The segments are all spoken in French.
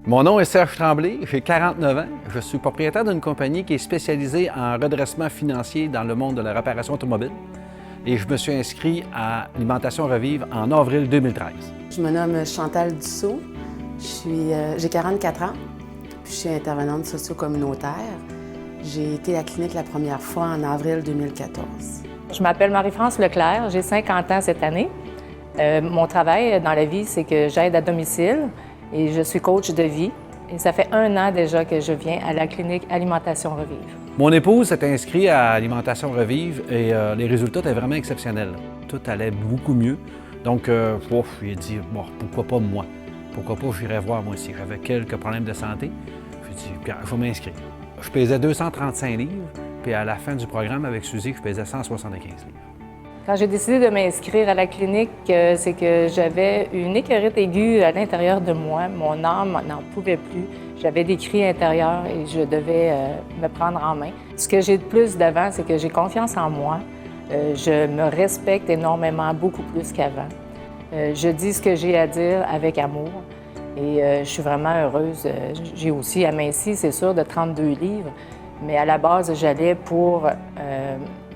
Mon nom est Serge Tremblay, j'ai 49 ans. Je suis propriétaire d'une compagnie qui est spécialisée en redressement financier dans le monde de la réparation automobile. Et je me suis inscrit à Alimentation Revive en avril 2013. Je me nomme Chantal Dussault, j'ai 44 ans, puis je suis intervenante socio-communautaire. J'ai été à la clinique la première fois en avril 2014. Je m'appelle Marie-France Leclerc, j'ai 50 ans cette année. Mon travail dans la vie, c'est que j'aide à domicile et je suis coach de vie. Et ça fait 1 an déjà que je viens à la clinique Alimentation Revive. Mon épouse s'est inscrite à Alimentation Revive et les résultats étaient vraiment exceptionnels. Tout allait beaucoup mieux. Donc, j'ai dit, bon, pourquoi pas moi? Pourquoi pas j'irais voir moi aussi? J'avais quelques problèmes de santé. J'ai dit, il faut m'inscrire. Je pesais 235 livres, puis à la fin du programme avec Suzy, je pesais 175 livres. Quand j'ai décidé de m'inscrire à la clinique, c'est que j'avais une écœurite aiguë à l'intérieur de moi. Mon âme n'en pouvait plus. J'avais des cris intérieurs et je devais me prendre en main. Ce que j'ai de plus d'avant, c'est que j'ai confiance en moi. Je me respecte énormément, beaucoup plus qu'avant. Je dis ce que j'ai à dire avec amour et je suis vraiment heureuse. J'ai aussi aminci, c'est sûr, de 32 livres, mais à la base, j'allais pour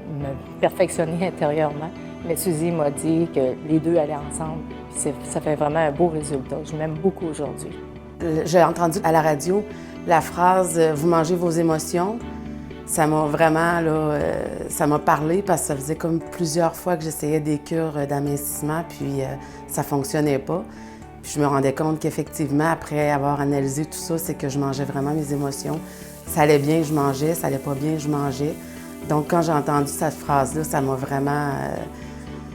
me perfectionner intérieurement. Mais Suzy m'a dit que les deux allaient ensemble. Puis ça fait vraiment un beau résultat. Je m'aime beaucoup aujourd'hui. J'ai entendu à la radio la phrase « Vous mangez vos émotions ». Ça m'a vraiment, ça m'a parlé parce que ça faisait comme plusieurs fois que j'essayais des cures d'amincissement, puis ça fonctionnait pas. Puis je me rendais compte qu'effectivement, après avoir analysé tout ça, c'est que je mangeais vraiment mes émotions. Ça allait bien, je mangeais, ça allait pas bien, je mangeais. Donc quand j'ai entendu cette phrase-là, ça m'a vraiment...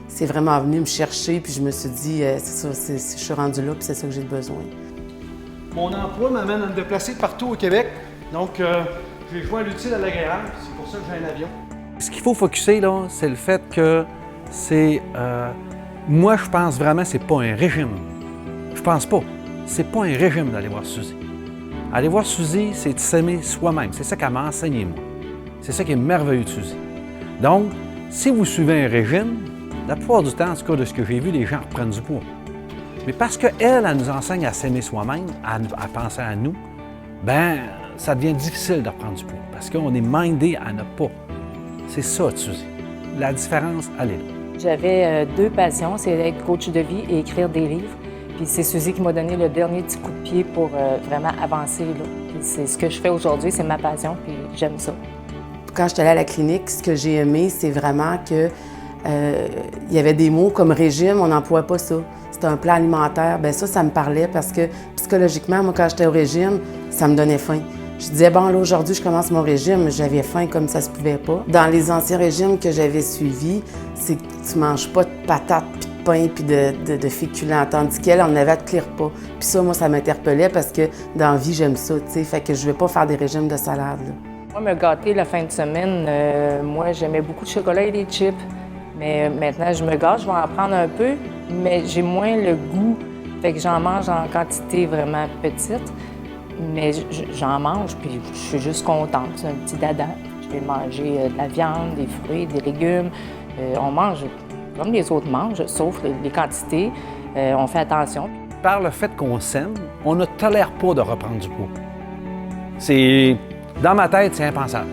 c'est vraiment venu me chercher, puis je me suis dit, c'est ça, je suis rendue là, puis c'est ça que j'ai besoin. Mon emploi m'amène à me déplacer partout au Québec, donc j'ai joué à l'utile à l'agréable, c'est pour ça que j'ai un avion. Ce qu'il faut focusser, là, c'est le fait que c'est... moi, je pense vraiment que c'est pas un régime. Je pense pas. C'est pas un régime d'aller voir Suzy. Aller voir Suzy, c'est de s'aimer soi-même. C'est ça qu'elle m'a enseigné, moi. C'est ça qui est merveilleux de Suzy. Donc, si vous suivez un régime, la plupart du temps, en tout cas de ce que j'ai vu, les gens reprennent du poids. Mais parce qu'elle, elle nous enseigne à s'aimer soi-même, à penser à nous, ben ça devient difficile de reprendre du poids. Parce qu'on est mindé à ne pas. C'est ça, Suzy. La différence, elle est là. J'avais 2 passions, c'est être coach de vie et écrire des livres. Puis c'est Suzy qui m'a donné le dernier petit coup de pied pour vraiment avancer. C'est ce que je fais aujourd'hui, c'est ma passion, puis j'aime ça. Quand je suis allée à la clinique, ce que j'ai aimé, c'est vraiment que il y avait des mots comme régime, on n'emploie pas ça. C'est un plan alimentaire. Bien ça me parlait parce que psychologiquement, moi, quand j'étais au régime, ça me donnait faim. Je disais, bon, là, aujourd'hui, je commence mon régime, j'avais faim comme ça se pouvait pas. Dans les anciens régimes que j'avais suivis, c'est que tu manges pas de patates, puis de pain, puis de féculents, tandis qu'elle, on avait de clear repas. Puis ça, moi, ça m'interpellait parce que dans la vie, j'aime ça, tu sais. Fait que je vais pas faire des régimes de salade, là. Moi, me gâter la fin de semaine, moi, j'aimais beaucoup le chocolat et les chips. Mais maintenant, je me gâte, je vais en prendre un peu, mais j'ai moins le goût. Fait que j'en mange en quantité vraiment petite. Mais j'en mange, puis je suis juste contente. C'est un petit dada. Je vais manger de la viande, des fruits, des légumes. On mange comme les autres mangent, sauf les quantités. On fait attention. Par le fait qu'on s'aime, on ne tolère pas de reprendre du poids. Dans ma tête, c'est impensable.